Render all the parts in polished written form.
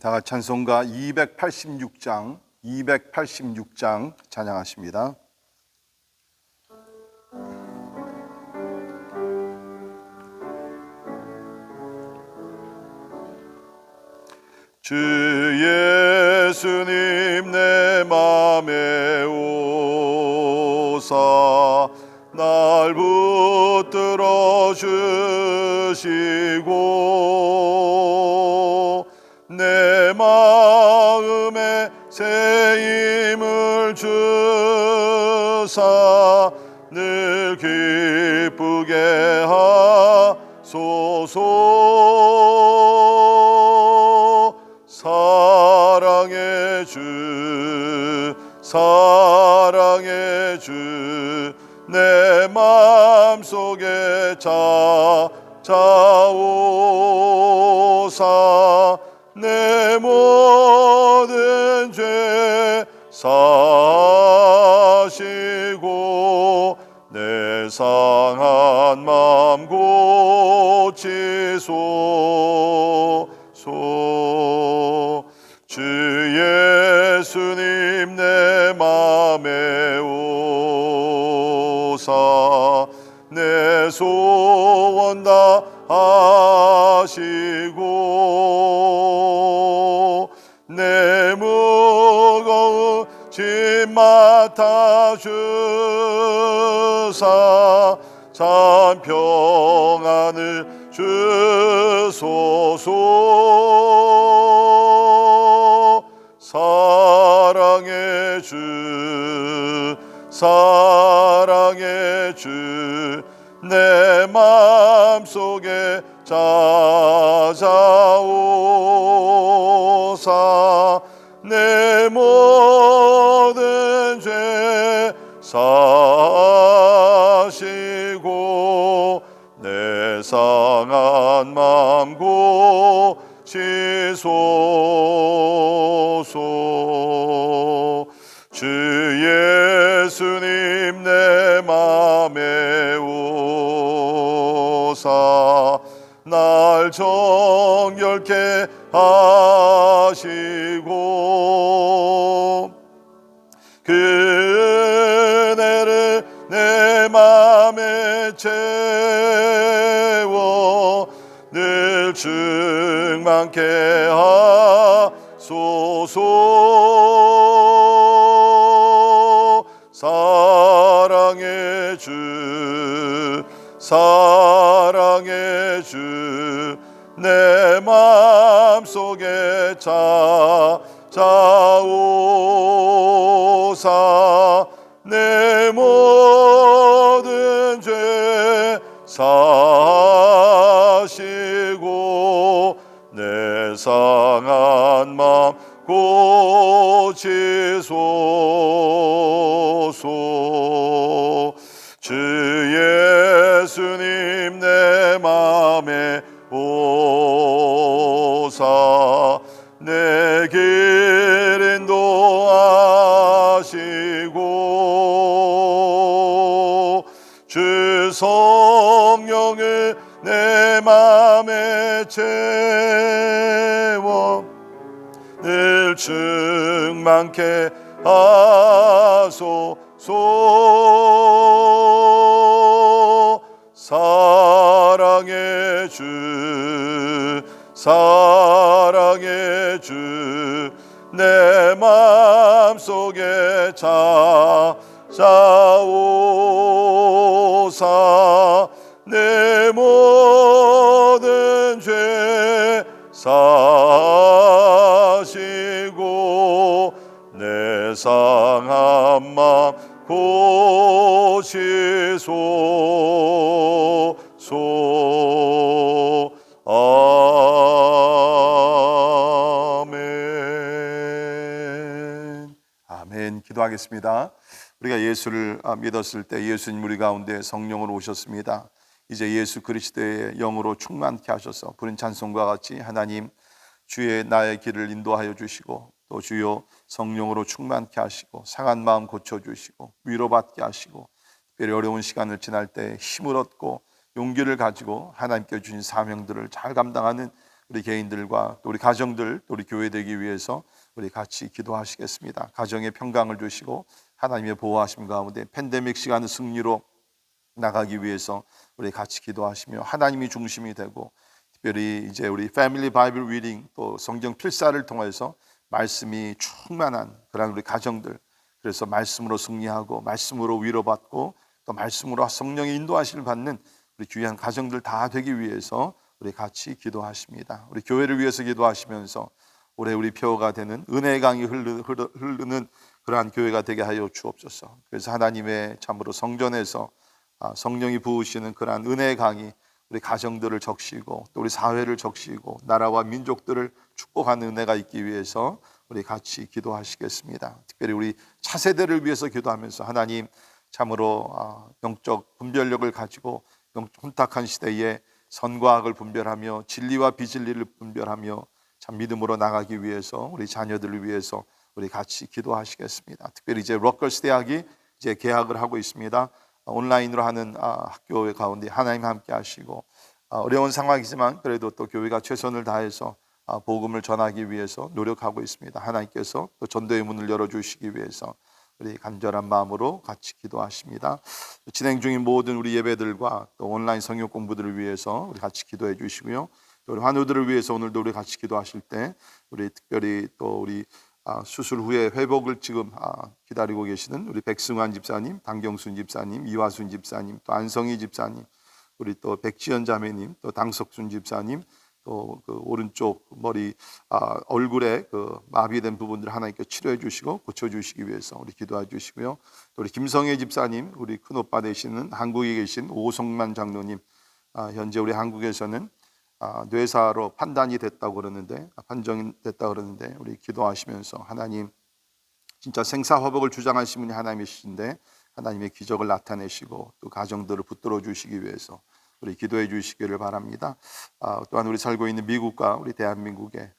다 같이 찬송가 286장 찬양하십니다. 주 예수님 내 맘에 오사 날 붙들어 주시고 내 마음에 새 힘을 주사 늘 기쁘게 하소서. 사랑의 주 사랑의 주 내 맘속에 찾아오사 내 모든 죄 사시고 내 상한 맘 고치소서. 주 예수님 내 맘에 오사 내 소원 다 하시고 내 무거운 짐 맡아 주사 참 평안을 주소서. 사랑의 주 사랑의 주 내 맘속에 찾아오사 내 모든 죄 사시고 내 상한 맘 고치소서. 주 예수님 내 맘에 오사 날 정결케 하시고 그 은혜를 내 맘에 채워 늘 충만케 하소서. 사랑의 주 사랑의 주 내 맘속에 찾아오사 내 모든 죄 사시고 내 상한 맘 고치소서. 주 예수님 내 맘에 오사 내 길 인도하시고 주 성령을 내 맘에 채워 늘 충만케 하소서. 사랑의 주 사랑의 주 내 맘속에 찾아오사 내 모든 죄 사시고 내 상한 맘 고치소서. 아멘. 아멘. 기도하겠습니다. 우리가 예수를 믿었을 때 예수님 우리 가운데 성령으로 오셨습니다. 이제 예수 그리스도의 영으로 충만케 하셔서 부른 찬송과 같이 하나님 주의 나의 길을 인도하여 주시고 또 주여 성령으로 충만케 하시고 상한 마음 고쳐주시고 위로받게 하시고 특별히 어려운 시간을 지날 때 힘을 얻고 용기를 가지고 하나님께 주신 사명들을 잘 감당하는 우리 개인들과 또 우리 가정들, 또 우리 교회 되기 위해서 우리 같이 기도하시겠습니다. 가정에 평강을 주시고 하나님의 보호하심 가운데 팬데믹 시간의 승리로 나가기 위해서 우리 같이 기도하시며 하나님이 중심이 되고, 특별히 이제 우리 패밀리 바이블 리딩 또 성경 필사를 통해서 말씀이 충만한 그런 우리 가정들, 그래서 말씀으로 승리하고 말씀으로 위로받고 또 말씀으로 성령의 인도하심을 받는 우리 귀한 가정들 다 되기 위해서 우리 같이 기도하십니다. 우리 교회를 위해서 기도하시면서 올해 우리 표어가 되는 은혜의 강이 흐르는 그러한 교회가 되게 하여 주옵소서. 그래서 하나님의 참으로 성전에서 성령이 부으시는 그러한 은혜의 강이 우리 가정들을 적시고 또 우리 사회를 적시고 나라와 민족들을 축복하는 은혜가 있기 위해서 우리 같이 기도하시겠습니다. 특별히 우리 차세대를 위해서 기도하면서 하나님 참으로 영적 분별력을 가지고 혼탁한 시대에 선과 악을 분별하며 진리와 비진리를 분별하며 참 믿음으로 나가기 위해서 우리 자녀들을 위해서 우리 같이 기도하시겠습니다. 특별히 이제 러커스 대학이 이제 개학을 하고 있습니다. 온라인으로 하는 학교 가운데 하나님 함께 하시고 어려운 상황이지만 그래도 또 교회가 최선을 다해서 복음을 전하기 위해서 노력하고 있습니다. 하나님께서 또 전도의 문을 열어주시기 위해서 우리 간절한 마음으로 같이 기도하십니다. 진행 중인 모든 우리 예배들과 또 온라인 성경 공부들을 위해서 우리 같이 기도해 주시고요. 또 우리 환우들을 위해서 오늘도 우리 같이 기도하실 때 우리 특별히 또 우리 수술 후에 회복을 지금 기다리고 계시는 우리 백승환 집사님, 당경순 집사님, 이화순 집사님, 또 안성희 집사님, 우리 또 백지연 자매님, 또 당석순 집사님, 또 그 오른쪽 머리 얼굴에 그 마비된 부분들 하나님께 치료해 주시고 고쳐 주시기 위해서 우리 기도해 주시고요. 또 우리 김성애 집사님, 우리 큰 오빠 되시는 한국에 계신 오성만 장로님, 현재 우리 한국에서는 뇌사로 판단이 됐다고 그러는데 판정이 됐다고 그러는데 우리 기도하시면서 하나님 진짜 생사화복을 주장하신 분이 하나님이신데 하나님의 기적을 나타내시고 또 가정들을 붙들어 주시기 위해서 우리 기도해 주시기를 바랍니다. 또한 우리 살고 있는 미국과 우리 대한민국의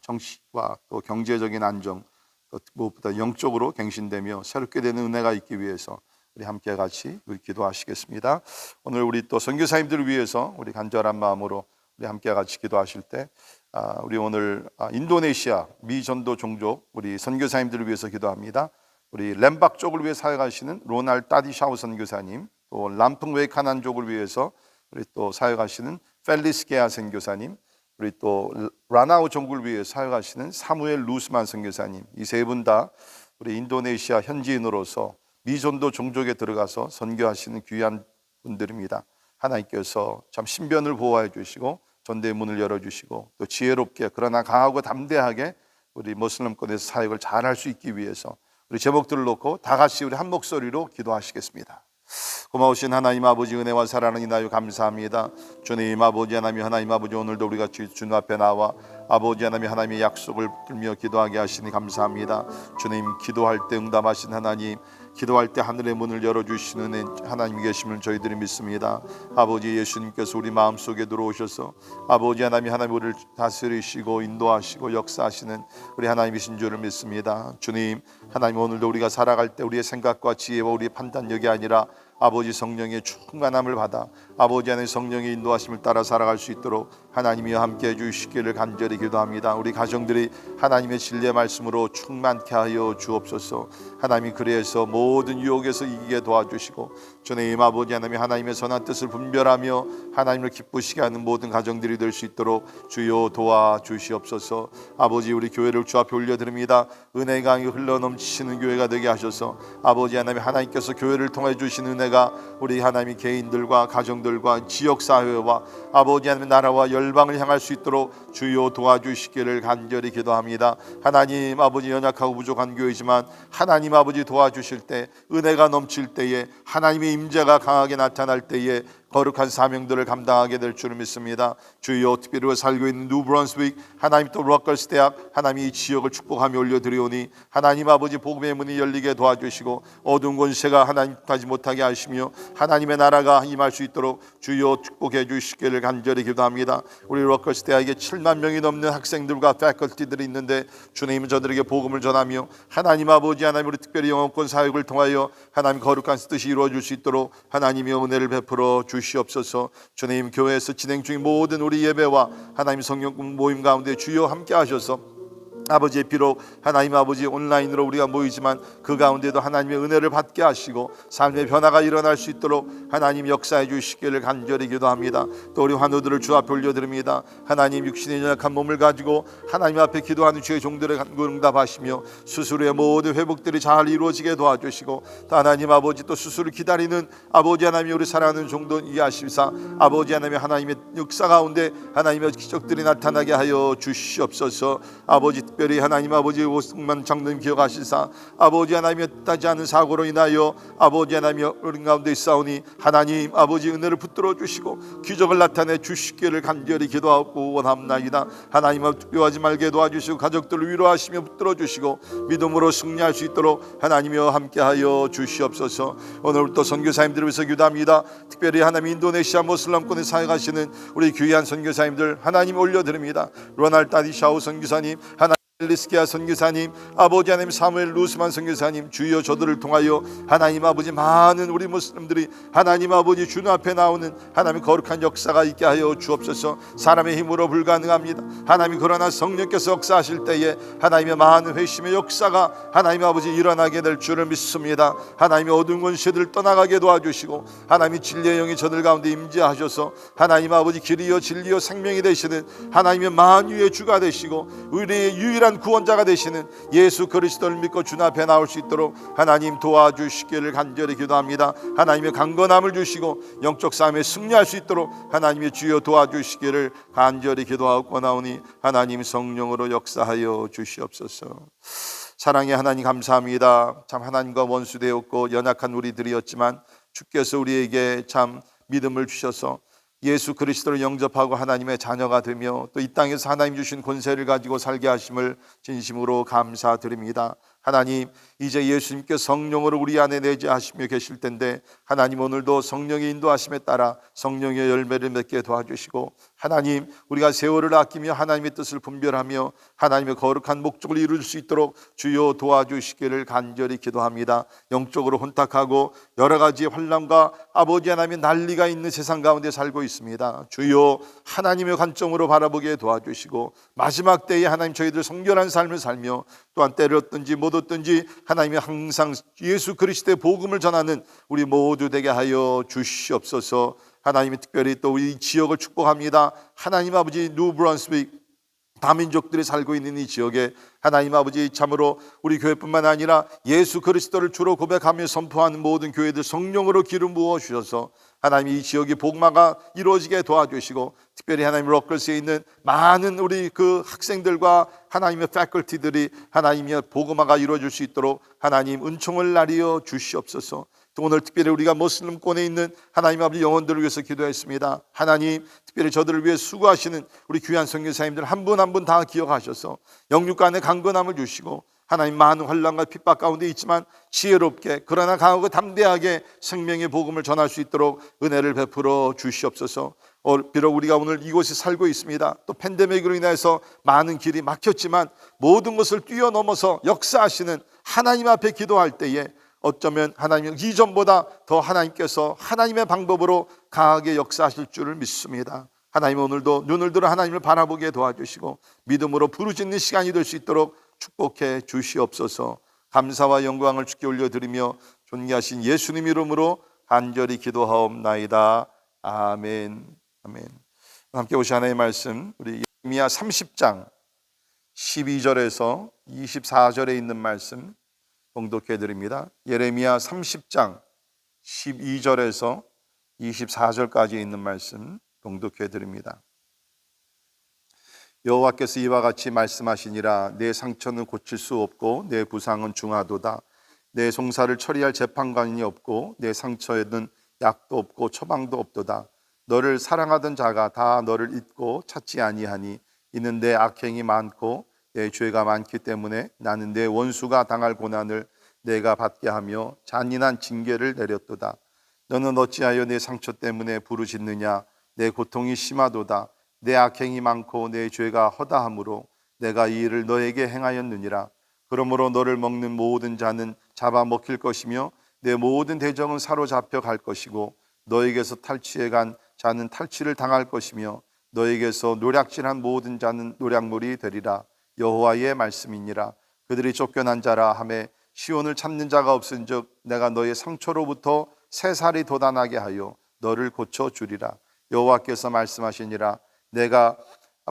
정치와 또 경제적인 안정, 또 무엇보다 영적으로 갱신되며 새롭게 되는 은혜가 있기 위해서 우리 함께 같이 우리 기도하시겠습니다. 오늘 우리 또 선교사님들을 위해서 우리 간절한 마음으로 우리 함께 같이 기도하실 때 우리 오늘 인도네시아 미전도 종족 우리 선교사님들을 위해서 기도합니다. 우리 렘박 쪽을 위해 사역하시는 로날 따디샤우 선교사님, 또 람풍 웨이카난족을 위해서 우리 또 사역하시는 펠리스 게아 선교사님, 우리 또 라나우 종국을 위해 사역하시는 사무엘 루스만 선교사님, 이 세 분 다 우리 인도네시아 현지인으로서 미전도 종족에 들어가서 선교하시는 귀한 분들입니다. 하나님께서 참 신변을 보호해 주시고 전대의 문을 열어주시고 또 지혜롭게 그러나 강하고 담대하게 우리 모슬렘권에서 사역을 잘할 수 있기 위해서 우리 제목들을 놓고 다 같이 우리 한 목소리로 기도하시겠습니다. 고마우신 하나님 아버지, 은혜와 사랑을 인하여 감사합니다. 주님 아버지 하나님 아버지, 오늘도 우리가 주님 앞에 나와 아버지 하나님의 약속을 들며 기도하게 하시니 감사합니다. 주님, 기도할 때 응답하신 하나님, 기도할 때 하늘의 문을 열어주시는 하나님이 계심을 저희들이 믿습니다. 아버지 예수님께서 우리 마음속에 들어오셔서 아버지 하나님 우리를 다스리시고 인도하시고 역사하시는 우리 하나님이신 줄을 믿습니다. 주님, 하나님 오늘도 우리가 살아갈 때 우리의 생각과 지혜와 우리의 판단력이 아니라 아버지 성령의 충만함을 받아 아버지 안에 성령의 인도하심을 따라 살아갈 수 있도록 하나님이 함께 해주시기를 간절히 기도합니다. 우리 가정들이 하나님의 진리의 말씀으로 충만케 하여 주옵소서. 하나님이 그래서 모든 유혹에서 이기게 도와주시고 주님 아버지 하나님의 선한 뜻을 분별하며 하나님을 기쁘시게 하는 모든 가정들이 될 수 있도록 주여 도와주시옵소서. 아버지, 우리 교회를 주 앞에 올려드립니다. 은혜의 강이 흘러넘치는 교회가 되게 하셔서 아버지 하나님께서 교회를 통해 주시는 은혜가 우리 하나님의 개인들과 가정들과 지역사회와 아버지 하나님의 나라와 열방을 향할 수 있도록 주여 도와주시기를 간절히 기도합니다. 하나님 아버지, 연약하고 부족한 교회지만 하나님 아버지 도와주실 때, 은혜가 넘칠 때에, 하나님의 임재가 강하게 나타날 때에 거룩한 사명들을 감당하게 될 줄 믿습니다. 주여, 특별히 살고 있는 뉴브런스윅 하나님, 또 러커스 대학 하나님, 이 지역을 축복하며 올려드리오니 하나님 아버지 복음의 문이 열리게 도와주시고 어두운 권세가 하나님 가지 못하게 하시며 하나님의 나라가 임할 수 있도록 주여 축복해 주시기를 간절히 기도합니다. 우리 러커스 대학에 7만 명이 넘는 학생들과 패컬티들이 있는데 주님, 저들에게 복음을 전하며 하나님 아버지 우리 특별히 영어권 사역을 통하여 하나님 거룩한 뜻이 이루어질 수 있도록 하나님의 은혜를 베풀어 주시옵소서. 주시옵소서. 주님, 교회에서 진행 중인 모든 우리 예배와 하나님 성령 모임 가운데 주여 함께 하셔서 아버지, 비록 하나님 아버지 온라인으로 우리가 모이지만 그 가운데도 하나님의 은혜를 받게 하시고 삶의 변화가 일어날 수 있도록 하나님 역사해 주시기를 간절히 기도합니다. 또 우리 환우들을 주 앞에 올려드립니다. 하나님, 육신의 연약한 몸을 가지고 하나님 앞에 기도하는 주의 종들의 간구를 응답하시며 수술 후의 모든 회복들이 잘 이루어지게 도와주시고, 또 하나님 아버지 또 수술을 기다리는 아버지 하나님 우리 사랑하는 종도 이해하시사 아버지 하나님의 역사 가운데 하나님의 기적들이 나타나게 하여 주시옵소서. 아버지, 특별히 하나님 아버지 오승만 장로님 기억하시사 아버지 하나님의 뜻하지 않은 사고로 인하여 아버지 하나님의 어린 가운데 있사오니 하나님 아버지 은혜를 붙들어 주시고 기적을 나타내 주시기를 간절히 기도하고 원합나이다. 하나님 앞 두려워하지 말게 도와주시고 가족들을 위로하시며 붙들어 주시고 믿음으로 승리할 수 있도록 하나님이여 함께하여 주시옵소서. 오늘 또 선교사님들을 위해서 기도합니다. 특별히 하나님 인도네시아 모슬람권에 사역하시는 우리 귀한 선교사님들 하나님 올려드립니다. 로날드 아디샤우 선교사님, 하나님 리스키아 선교사님, 아버지 하나님 사무엘 루스만 선교사님, 주여 저들을 통하여 하나님 아버지 많은 우리 모슬림들이 하나님 아버지 주 앞에 나오는 하나님의 거룩한 역사가 있게 하여 주옵소서. 사람의 힘으로 불가능합니다. 하나님, 그러나 성령께서 역사하실 때에 하나님의 많은 회심의 역사가 하나님 아버지 일어나게 될 줄을 믿습니다. 하나님의 어두운 권세들을 떠나가게 도와주시고 하나님이 진리의 영이 저들 가운데 임재하셔서 하나님 아버지 길이요 진리요 생명이 되시는 하나님의 만유의 주가 되시고 우리의 유일한 구원자가 되시는 예수 그리스도를 믿고 주 앞에 나올 수 있도록 하나님 도와주시기를 간절히 기도합니다. 하나님의 강건함을 주시고 영적 싸움에 승리할 수 있도록 하나님의 주여 도와주시기를 간절히 기도하고 나오니 하나님 성령으로 역사하여 주시옵소서. 사랑의 하나님, 감사합니다. 참 하나님과 원수되었고 연약한 우리들이었지만 주께서 우리에게 참 믿음을 주셔서 예수 그리스도를 영접하고 하나님의 자녀가 되며 또 이 땅에서 하나님 주신 권세를 가지고 살게 하심을 진심으로 감사드립니다. 하나님, 이제 예수님께 성령으로 우리 안에 내재하시며 계실 텐데 하나님, 오늘도 성령의 인도하심에 따라 성령의 열매를 맺게 도와주시고 하나님, 우리가 세월을 아끼며 하나님의 뜻을 분별하며 하나님의 거룩한 목적을 이룰 수 있도록 주여 도와주시기를 간절히 기도합니다. 영적으로 혼탁하고 여러 가지 환난과 아버지 하나님의 난리가 있는 세상 가운데 살고 있습니다. 주여 하나님의 관점으로 바라보게 도와주시고 마지막 때에 하나님 저희들 성결한 삶을 살며 또한 때렸든지 못 얻든지 하나님이 항상 예수 그리스도의 복음을 전하는 우리 모두 되게 하여 주시옵소서. 하나님이 특별히 또 우리 지역을 축복합니다. 하나님 아버지, 뉴브런스윅 다민족들이 살고 있는 이 지역에 하나님 아버지, 참으로 우리 교회뿐만 아니라 예수 그리스도를 주로 고백하며 선포하는 모든 교회들 성령으로 기름 부어 주셔서 하나님 이 지역이 복마가 이루어지게 도와주시고 특별히 하나님 로컬스에 있는 많은 우리 그 학생들과 하나님의 패컬티들이 하나님의 복음화가 이루어질 수 있도록 하나님 은총을 나리어 주시옵소서. 또 오늘 특별히 우리가 모슬림권에 있는 하나님 아버지 영혼들을 위해서 기도했습니다. 하나님, 특별히 저들을 위해 수고하시는 우리 귀한 선교사님들 한 분 한 분 다 기억하셔서 영육간의 강건함을 주시고 하나님 많은 환난과 핍박 가운데 있지만 지혜롭게 그러나 강하고 담대하게 생명의 복음을 전할 수 있도록 은혜를 베풀어 주시옵소서. 비록 우리가 오늘 이곳에 살고 있습니다. 또 팬데믹으로 인해서 많은 길이 막혔지만 모든 것을 뛰어넘어서 역사하시는 하나님 앞에 기도할 때에 어쩌면 하나님 이전보다 더 하나님께서 하나님의 방법으로 강하게 역사하실 줄을 믿습니다. 하나님, 오늘도 눈을 들어 하나님을 바라보게 도와주시고 믿음으로 부르짖는 시간이 될 수 있도록 축복해 주시옵소서. 감사와 영광을 주께 올려드리며 존귀하신 예수님 이름으로 간절히 기도하옵나이다. 아멘. 아멘. 함께 보시 하나님의 말씀, 우리 예레미야 30장 12절에서 24절에 있는 말씀 봉독해 드립니다. 예레미야 30장 12절에서 24절까지 있는 말씀 봉독해 드립니다. 여호와께서 이와 같이 말씀하시니라. 내 상처는 고칠 수 없고 내 부상은 중하도다. 내 송사를 처리할 재판관이 없고 내 상처에는 약도 없고 처방도 없도다. 너를 사랑하던 자가 다 너를 잊고 찾지 아니하니 이는 내 악행이 많고 내 죄가 많기 때문에 나는 내 원수가 당할 고난을 내가 받게 하며 잔인한 징계를 내렸도다. 너는 어찌하여 내 상처 때문에 부르짖느냐. 내 고통이 심하도다. 내 악행이 많고 내 죄가 허다함으로 내가 이 일을 너에게 행하였느니라. 그러므로 너를 먹는 모든 자는 잡아먹힐 것이며 내 모든 대적은 사로잡혀 갈 것이고 너에게서 탈취해 간 자는 탈취를 당할 것이며 너에게서 노략질한 모든 자는 노략물이 되리라. 여호와의 말씀이니라. 그들이 쫓겨난 자라 하매 시온을 찾는 자가 없은즉 내가 너의 상처로부터 새살이 돋아나게 하여 너를 고쳐 주리라. 여호와께서 말씀하시니라.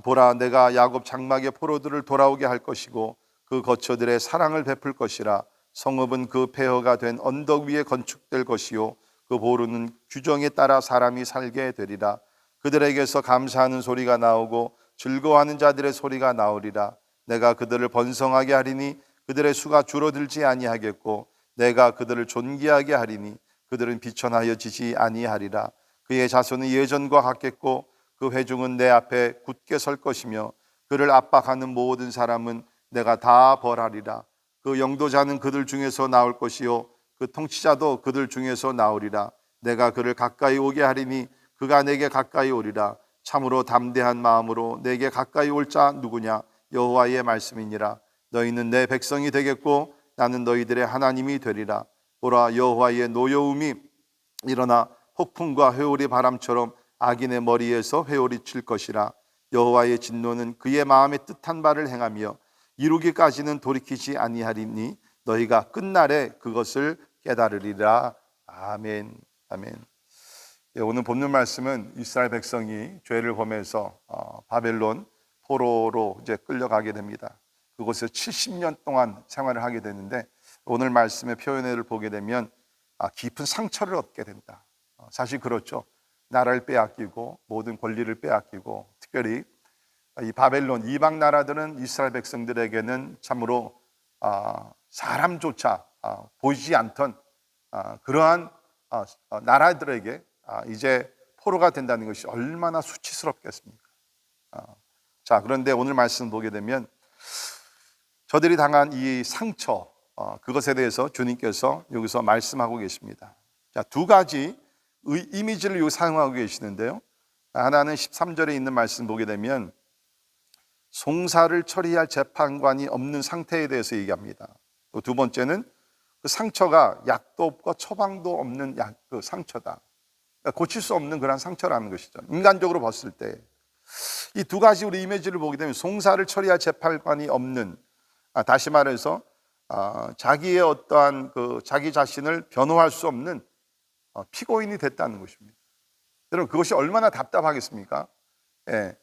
보라, 내가 야곱 장막의 포로들을 돌아오게 할 것이고 그 거처들의 사랑을 베풀 것이라. 성읍은 그 폐허가 된 언덕 위에 건축될 것이요 그 보루는 규정에 따라 사람이 살게 되리라. 그들에게서 감사하는 소리가 나오고 즐거워하는 자들의 소리가 나오리라. 내가 그들을 번성하게 하리니 그들의 수가 줄어들지 아니하겠고 내가 그들을 존귀하게 하리니 그들은 비천하여지지 아니하리라. 그의 자손은 예전과 같겠고 그 회중은 내 앞에 굳게 설 것이며 그를 압박하는 모든 사람은 내가 다 벌하리라. 그 영도자는 그들 중에서 나올 것이요 그 통치자도 그들 중에서 나오리라. 내가 그를 가까이 오게 하리니 그가 내게 가까이 오리라. 참으로 담대한 마음으로 내게 가까이 올 자 누구냐? 여호와의 말씀이니라. 너희는 내 백성이 되겠고 나는 너희들의 하나님이 되리라. 보라, 여호와의 노여움이 일어나 폭풍과 회오리 바람처럼 악인의 머리에서 회오리 칠 것이라. 여호와의 진노는 그의 마음에 뜻한 바를 행하며 이루기까지는 돌이키지 아니하리니 너희가 끝날에 그것을 깨달으리라. 아멘. 아멘. 오늘 본문 말씀은 이스라엘 백성이 죄를 범해서 바벨론 포로로 이제 끌려가게 됩니다. 그곳에서 70년 동안 생활을 하게 되는데 오늘 말씀의 표현을 보게 되면 깊은 상처를 얻게 된다. 사실 그렇죠. 나라를 빼앗기고 모든 권리를 빼앗기고 특별히 이 바벨론 이방 나라들은 이스라엘 백성들에게는 참으로 사람조차 보이지 않던 그러한 나라들에게 이제 포로가 된다는 것이 얼마나 수치스럽겠습니까? 자, 그런데 오늘 말씀 보게 되면 저들이 당한 이 상처, 그것에 대해서 주님께서 여기서 말씀하고 계십니다. 자, 두 가지 이미지를 여기 사용하고 계시는데요. 하나는 13절에 있는 말씀 보게 되면 송사를 처리할 재판관이 없는 상태에 대해서 얘기합니다. 또 두 번째는 그 상처가 약도 없고 처방도 없는 그 상처다. 그러니까 고칠 수 없는 그런 상처라는 것이죠. 인간적으로 봤을 때 이 두 가지 우리 이미지를 보게 되면 송사를 처리할 재판관이 없는, 다시 말해서 자기의 어떠한 그 자기 자신을 변호할 수 없는 피고인이 됐다는 것입니다. 여러분, 그것이 얼마나 답답하겠습니까? 예.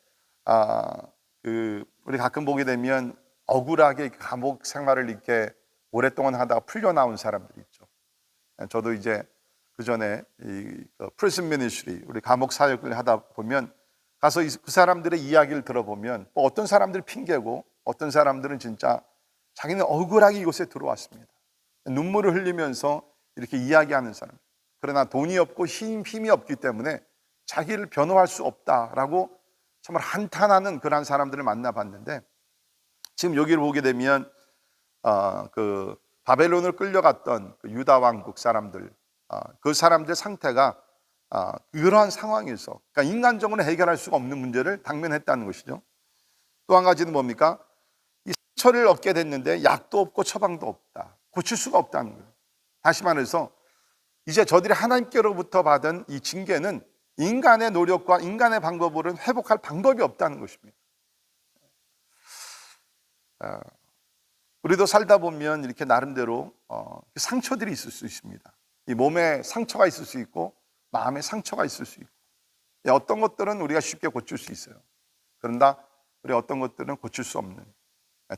우리 가끔 보게 되면 억울하게 감옥 생활을 이렇게 오랫동안 하다가 풀려 나온 사람들이 있죠. 저도 이제 그 전에 프리즌 미니스트리, 우리 감옥 사역을 하다 보면 가서 그 사람들의 이야기를 들어보면 어떤 사람들 핑계고 어떤 사람들은 진짜 자기는 억울하게 이곳에 들어왔습니다. 눈물을 흘리면서 이렇게 이야기하는 사람. 그러나 돈이 없고 힘이 없기 때문에 자기를 변호할 수 없다라고 정말 한탄하는 그런 사람들을 만나봤는데, 지금 여기를 보게 되면 그 바벨론을 끌려갔던 그 유다 왕국 사람들, 그 사람들의 상태가 이러한 상황에서, 그러니까 인간적으로 해결할 수가 없는 문제를 당면했다는 것이죠. 또 한 가지는 뭡니까? 이 상처를 얻게 됐는데 약도 없고 처방도 없다. 고칠 수가 없다는 거예요. 다시 말해서 이제 저들이 하나님께로부터 받은 이 징계는 인간의 노력과 인간의 방법으로는 회복할 방법이 없다는 것입니다. 우리도 살다 보면 이렇게 나름대로 상처들이 있을 수 있습니다. 이 몸에 상처가 있을 수 있고 마음에 상처가 있을 수 있고, 어떤 것들은 우리가 쉽게 고칠 수 있어요. 그런가 우리 어떤 것들은 고칠 수 없는,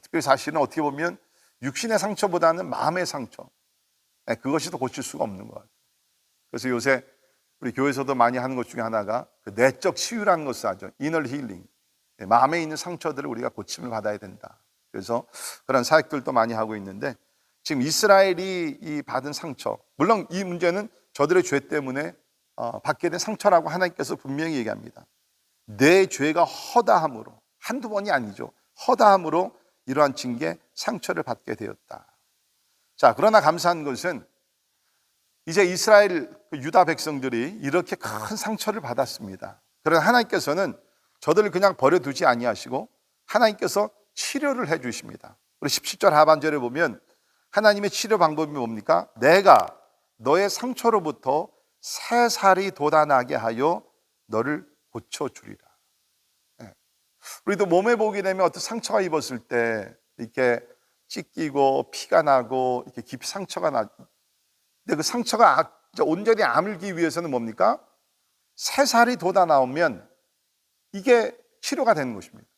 특별히 사실은 어떻게 보면 육신의 상처보다는 마음의 상처, 그것이 더 고칠 수가 없는 것 같아요. 그래서 요새 우리 교회에서도 많이 하는 것 중에 하나가 그 내적 치유라는 것을 하죠. 이너 힐링. 마음에 있는 상처들을 우리가 고침을 받아야 된다. 그래서 그런 사역들도 많이 하고 있는데, 지금 이스라엘이 이 받은 상처, 물론 이 문제는 저들의 죄 때문에 받게 된 상처라고 하나님께서 분명히 얘기합니다. 내 죄가 허다함으로, 한두 번이 아니죠. 허다함으로 이러한 징계, 상처를 받게 되었다. 자, 그러나 감사한 것은 이제 이스라엘 유다 백성들이 이렇게 큰 상처를 받았습니다. 그러나 하나님께서는 저들을 그냥 버려두지 아니하시고 하나님께서 치료를 해 주십니다. 우리 17절 하반절에 보면 하나님의 치료 방법이 뭡니까? 내가 너의 상처로부터 새 살이 돋아나게 하여 너를 고쳐주리라. 예. 우리도 몸에 보게 되면 어떤 상처가 입었을 때 이렇게 찢기고 피가 나고 이렇게 깊이 상처가 나. 근데 그 상처가 온전히 아물기 위해서는 뭡니까? 새 살이 돋아나오면 이게 치료가 되는 것입니다.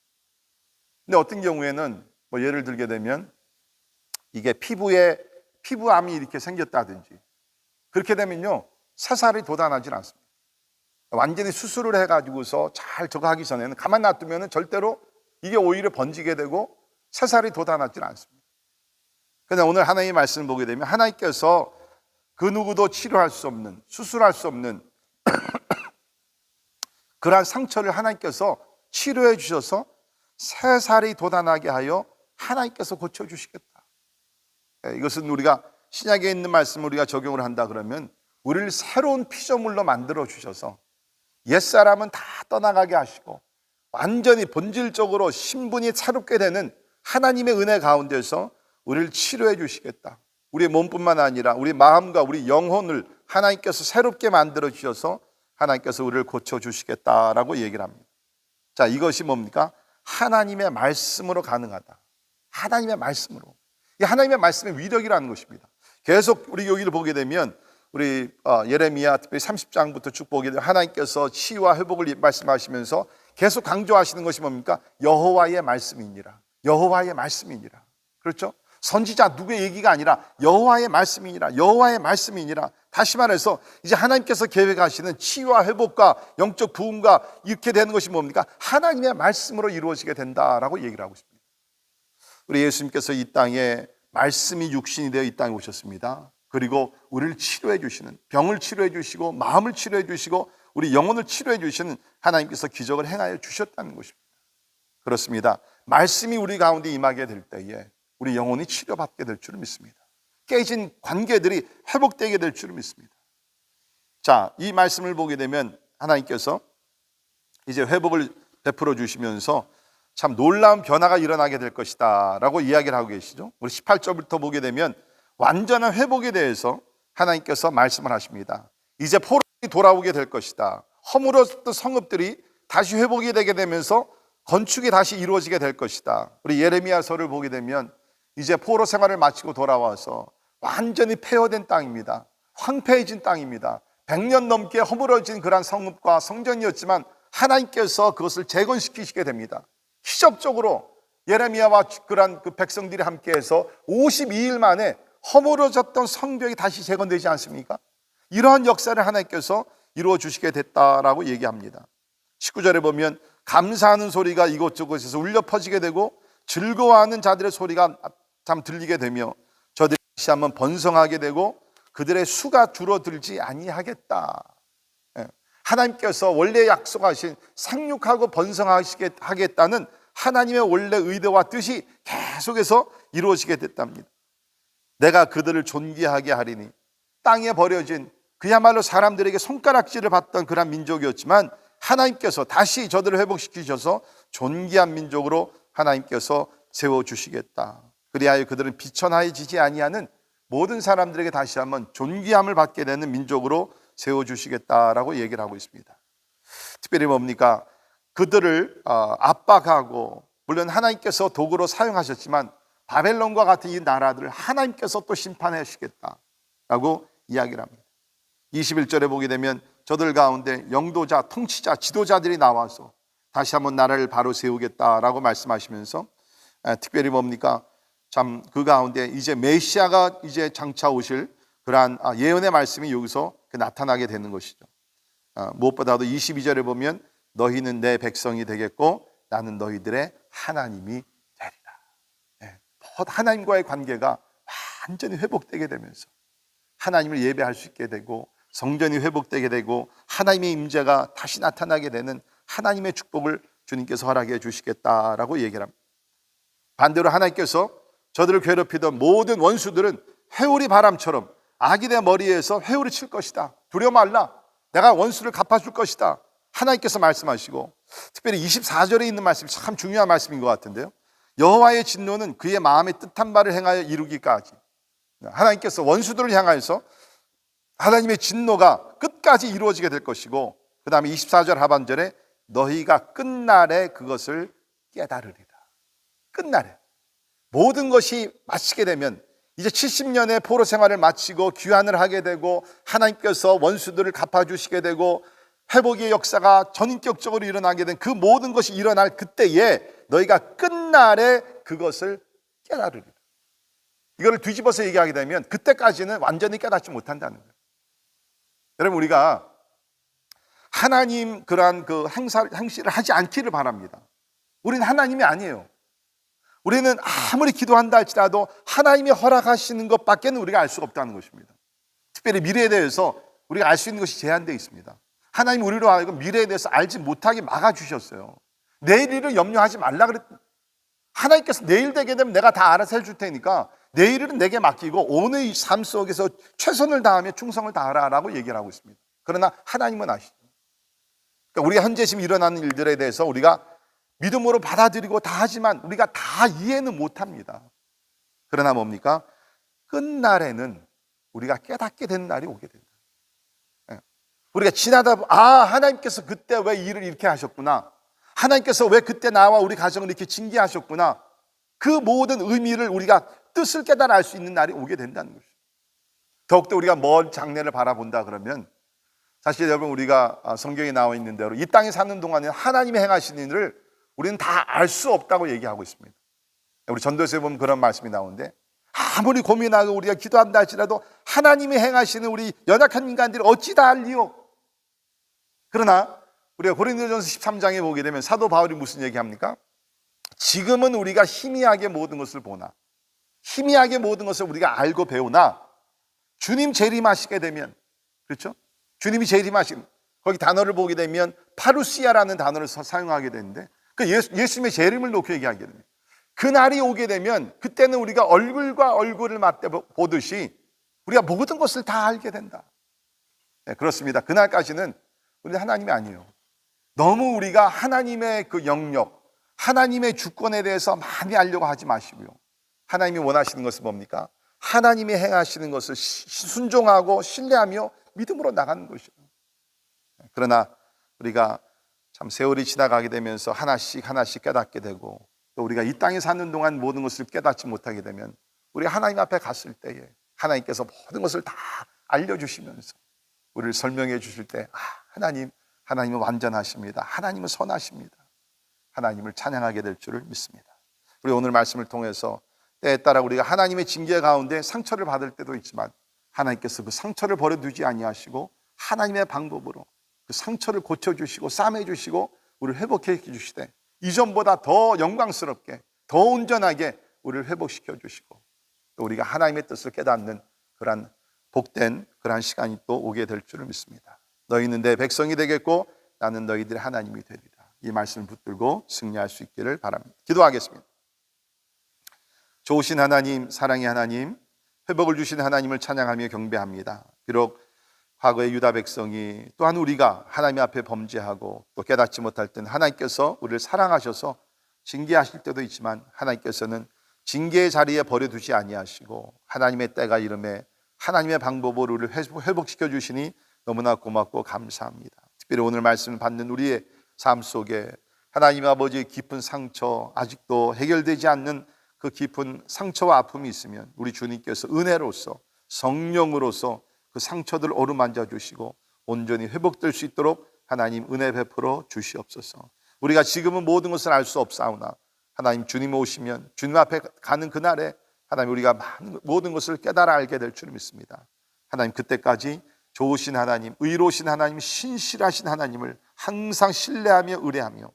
근데 어떤 경우에는 뭐 예를 들게 되면 이게 피부암이 이렇게 생겼다든지 그렇게 되면요, 새 살이 돋아나질 않습니다. 완전히 수술을 해가지고서 잘 저거 하기 전에는 가만 놔두면 절대로 이게 오히려 번지게 되고 새 살이 돋아나질 않습니다. 그런데 오늘 하나님의 말씀을 보게 되면 하나님께서 그 누구도 치료할 수 없는, 수술할 수 없는 그러한 상처를 하나님께서 치료해 주셔서 새 살이 돋아나게 하여 하나님께서 고쳐주시겠다. 이것은 우리가 신약에 있는 말씀을 우리가 적용을 한다 그러면 우리를 새로운 피조물로 만들어 주셔서 옛사람은 다 떠나가게 하시고 완전히 본질적으로 신분이 새롭게 되는 하나님의 은혜 가운데서 우리를 치료해 주시겠다. 우리의 몸뿐만 아니라 우리 마음과 우리 영혼을 하나님께서 새롭게 만들어 주셔서 하나님께서 우리를 고쳐주시겠다라고 얘기를 합니다. 자, 이것이 뭡니까? 하나님의 말씀으로 가능하다. 하나님의 말씀으로. 이 하나님의 말씀의 위력이라는 것입니다. 계속 우리 여기를 보게 되면 우리 예레미야 특별히 30장부터 쭉 보게 되면 하나님께서 치유와 회복을 말씀하시면서 계속 강조하시는 것이 뭡니까? 여호와의 말씀이니라. 여호와의 말씀이니라. 그렇죠? 선지자 누구의 얘기가 아니라 여호와의 말씀이니라. 여호와의 말씀이니라. 다시 말해서 이제 하나님께서 계획하시는 치유와 회복과 영적 부흥과 이렇게 되는 것이 뭡니까? 하나님의 말씀으로 이루어지게 된다라고 얘기를 하고 있습니다. 우리 예수님께서 이 땅에 말씀이 육신이 되어 이 땅에 오셨습니다. 그리고 우리를 치료해 주시는, 병을 치료해 주시고 마음을 치료해 주시고 우리 영혼을 치료해 주시는 하나님께서 기적을 행하여 주셨다는 것입니다. 그렇습니다. 말씀이 우리 가운데 임하게 될 때에 우리 영혼이 치료받게 될 줄을 믿습니다. 깨진 관계들이 회복되게 될 줄을 믿습니다. 자, 이 말씀을 보게 되면 하나님께서 이제 회복을 베풀어 주시면서 참 놀라운 변화가 일어나게 될 것이다 라고 이야기를 하고 계시죠. 우리 18절부터 보게 되면 완전한 회복에 대해서 하나님께서 말씀을 하십니다. 이제 포로들이 돌아오게 될 것이다. 허물었던 성읍들이 다시 회복이 되게 되면서 건축이 다시 이루어지게 될 것이다. 우리 예레미야서를 보게 되면 이제 포로 생활을 마치고 돌아와서 완전히 폐허된 땅입니다. 황폐해진 땅입니다. 100년 넘게 허물어진 그런 성읍과 성전이었지만 하나님께서 그것을 재건시키시게 됩니다. 기적적으로 예레미야와 그런 그 백성들이 함께해서 52일 만에 허물어졌던 성벽이 다시 재건되지 않습니까? 이러한 역사를 하나님께서 이루어 주시게 됐다라고 얘기합니다. 19절에 보면 감사하는 소리가 이곳저곳에서 울려 퍼지게 되고 즐거워하는 자들의 소리가 참 들리게 되며 저들이 다시 한번 번성하게 되고 그들의 수가 줄어들지 아니하겠다. 하나님께서 원래 약속하신 생육하고 번성하시게 하겠다는 하나님의 원래 의도와 뜻이 계속해서 이루어지게 됐답니다. 내가 그들을 존귀하게 하리니. 땅에 버려진 그야말로 사람들에게 손가락질을 받던 그런 민족이었지만 하나님께서 다시 저들을 회복시키셔서 존귀한 민족으로 하나님께서 세워주시겠다. 그리하여 그들은 비천하여지지 아니하는 모든 사람들에게 다시 한번 존귀함을 받게 되는 민족으로 세워주시겠다라고 얘기를 하고 있습니다. 특별히 뭡니까? 그들을 압박하고, 물론 하나님께서 도구로 사용하셨지만 바벨론과 같은 이 나라들을 하나님께서 또 심판하시겠다라고 이야기를 합니다. 21절에 보게 되면 저들 가운데 영도자, 통치자, 지도자들이 나와서 다시 한번 나라를 바로 세우겠다라고 말씀하시면서 특별히 뭡니까? 참 그 가운데 이제 메시아가 이제 장차 오실 그러한 예언의 말씀이 여기서 나타나게 되는 것이죠. 무엇보다도 22절에 보면 너희는 내 백성이 되겠고 나는 너희들의 하나님이 되리라. 하나님과의 관계가 완전히 회복되게 되면서 하나님을 예배할 수 있게 되고 성전이 회복되게 되고 하나님의 임재가 다시 나타나게 되는 하나님의 축복을 주님께서 허락해 주시겠다라고 얘기를 합니다. 반대로 하나님께서 저들을 괴롭히던 모든 원수들은 회오리 바람처럼 아기의 머리에서 회오리 칠 것이다. 두려워 말라. 내가 원수를 갚아줄 것이다. 하나님께서 말씀하시고, 특별히 24절에 있는 말씀이 참 중요한 말씀인 것 같은데요. 여호와의 진노는 그의 마음에 뜻한 바를 행하여 이루기까지. 하나님께서 원수들을 향하여서 하나님의 진노가 끝까지 이루어지게 될 것이고, 그 다음에 24절 하반절에 너희가 끝날에 그것을 깨달으리라. 끝날에 모든 것이 마치게 되면, 이제 70년의 포로 생활을 마치고 귀환을 하게 되고 하나님께서 원수들을 갚아주시게 되고 회복의 역사가 전인격적으로 일어나게 된 그 모든 것이 일어날 그때에 너희가 끝날에 그것을 깨달으리라. 이거를 뒤집어서 얘기하게 되면 그때까지는 완전히 깨닫지 못한다는 거예요. 여러분, 우리가 하나님 그러한 그 행실을 하지 않기를 바랍니다. 우리는 하나님이 아니에요. 우리는 아무리 기도한다 할지라도 하나님이 허락하시는 것밖에는 우리가 알 수가 없다는 것입니다. 특별히 미래에 대해서 우리가 알 수 있는 것이 제한되어 있습니다. 하나님 우리로 하여금 미래에 대해서 알지 못하게 막아주셨어요. 내일 일을 염려하지 말라 그랬더니, 하나님께서 내일 되게 되면 내가 다 알아서 해줄 테니까 내일은 내게 맡기고 오늘 삶 속에서 최선을 다하며 충성을 다하라라고 얘기를 하고 있습니다. 그러나 하나님은 아시죠. 그러니까 우리가 현재 지금 일어나는 일들에 대해서 우리가 믿음으로 받아들이고 다 하지만 우리가 다 이해는 못합니다. 그러나 뭡니까? 끝날에는 우리가 깨닫게 된 날이 오게 된다. 우리가 지나다 보면 하나님께서 그때 왜 일을 이렇게 하셨구나, 하나님께서 왜 그때 나와 우리 가정을 이렇게 징계하셨구나, 그 모든 의미를 우리가 뜻을 깨달아 알 수 있는 날이 오게 된다는 것이죠. 더욱더 우리가 먼 장래를 바라본다 그러면, 사실 여러분, 우리가 성경에 나와 있는 대로 이 땅에 사는 동안에 하나님이 행하시는 일을 우리는 다 알 수 없다고 얘기하고 있습니다. 우리 전도서에 보면 그런 말씀이 나오는데, 아무리 고민하고 우리가 기도한다 할지라도 하나님이 행하시는 우리 연약한 인간들이 어찌 다 알리요. 그러나 우리가 고린도전서 13장에 보게 되면 사도 바울이 무슨 얘기합니까? 지금은 우리가 희미하게 모든 것을 보나, 희미하게 모든 것을 우리가 알고 배우나 주님 재림하시게 되면, 그렇죠? 주님이 재림하시는, 거기 단어를 보게 되면 파루시아라는 단어를 사용하게 되는데, 그 예수님의 재림을 놓고 얘기하게 됩니다. 그 날이 오게 되면 그때는 우리가 얼굴과 얼굴을 맞대 보듯이 우리가 모든 것을 다 알게 된다. 네, 그렇습니다. 그날까지는 우리는 하나님이 아니에요. 너무 우리가 하나님의 그 영역, 하나님의 주권에 대해서 많이 알려고 하지 마시고요. 하나님이 원하시는 것은 뭡니까? 하나님이 행하시는 것을 순종하고 신뢰하며 믿음으로 나가는 것이에요. 그러나 우리가 참 세월이 지나가게 되면서 하나씩 깨닫게 되고, 또 우리가 이 땅에 사는 동안 모든 것을 깨닫지 못하게 되면 우리가 하나님 앞에 갔을 때에 하나님께서 모든 것을 다 알려주시면서 우리를 설명해 주실 때, 하나님은 완전하십니다. 하나님은 선하십니다. 하나님을 찬양하게 될 줄을 믿습니다. 우리 오늘 말씀을 통해서 때에 따라 우리가 하나님의 징계 가운데 상처를 받을 때도 있지만 하나님께서 그 상처를 버려두지 아니하시고 하나님의 방법으로 그 상처를 고쳐주시고 싸매주시고 우리를 회복해 주시되, 이전보다 더 영광스럽게 더 온전하게 우리를 회복시켜 주시고, 또 우리가 하나님의 뜻을 깨닫는 그러한 복된 그러한 시간이 또 오게 될 줄을 믿습니다. 너희는 내 백성이 되겠고 나는 너희들의 하나님이 되리라. 이 말씀을 붙들고 승리할 수 있기를 바랍니다. 기도하겠습니다. 좋으신 하나님, 사랑의 하나님, 회복을 주신 하나님을 찬양하며 경배합니다. 비록 과거의 유다 백성이, 또한 우리가 하나님 앞에 범죄하고 또 깨닫지 못할 때는 하나님께서 우리를 사랑하셔서 징계하실 때도 있지만 하나님께서는 징계의 자리에 버려두지 아니하시고 하나님의 때가 이름에 하나님의 방법으로 우리를 회복시켜 주시니 너무나 고맙고 감사합니다. 특별히 오늘 말씀을 받는 우리의 삶 속에 하나님 아버지의 깊은 상처, 아직도 해결되지 않는 그 깊은 상처와 아픔이 있으면 우리 주님께서 은혜로서 성령으로서 그 상처들을 어루만져 주시고 온전히 회복될 수 있도록 하나님 은혜 베풀어 주시옵소서. 우리가 지금은 모든 것을 알 수 없사오나 하나님 주님 오시면 주님 앞에 가는 그날에 하나님 우리가 모든 것을 깨달아 알게 될 줄 믿습니다. 하나님 그때까지 좋으신 하나님, 의로우신 하나님, 신실하신 하나님을 항상 신뢰하며 의뢰하며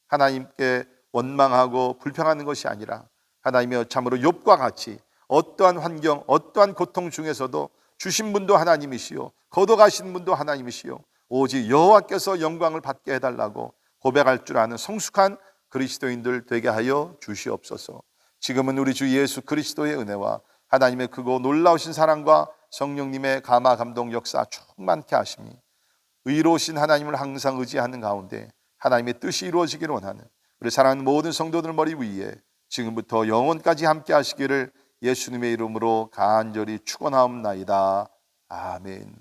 하나님께 원망하고 불평하는 것이 아니라 하나님의 참으로 욥과 같이 어떠한 환경, 어떠한 고통 중에서도 주신 분도 하나님이시요 걷어가신 분도 하나님이시요 오직 여호와께서 영광을 받게 해달라고 고백할 줄 아는 성숙한 그리스도인들 되게 하여 주시옵소서. 지금은 우리 주 예수 그리스도의 은혜와 하나님의 크고 놀라우신 사랑과 성령님의 감화 감동 역사 충만케 하심이 의로우신 하나님을 항상 의지하는 가운데 하나님의 뜻이 이루어지기를 원하는 우리 사랑하는 모든 성도들 머리 위에 지금부터 영원까지 함께 하시기를 예수님의 이름으로 간절히 축원하옵나이다. 아멘.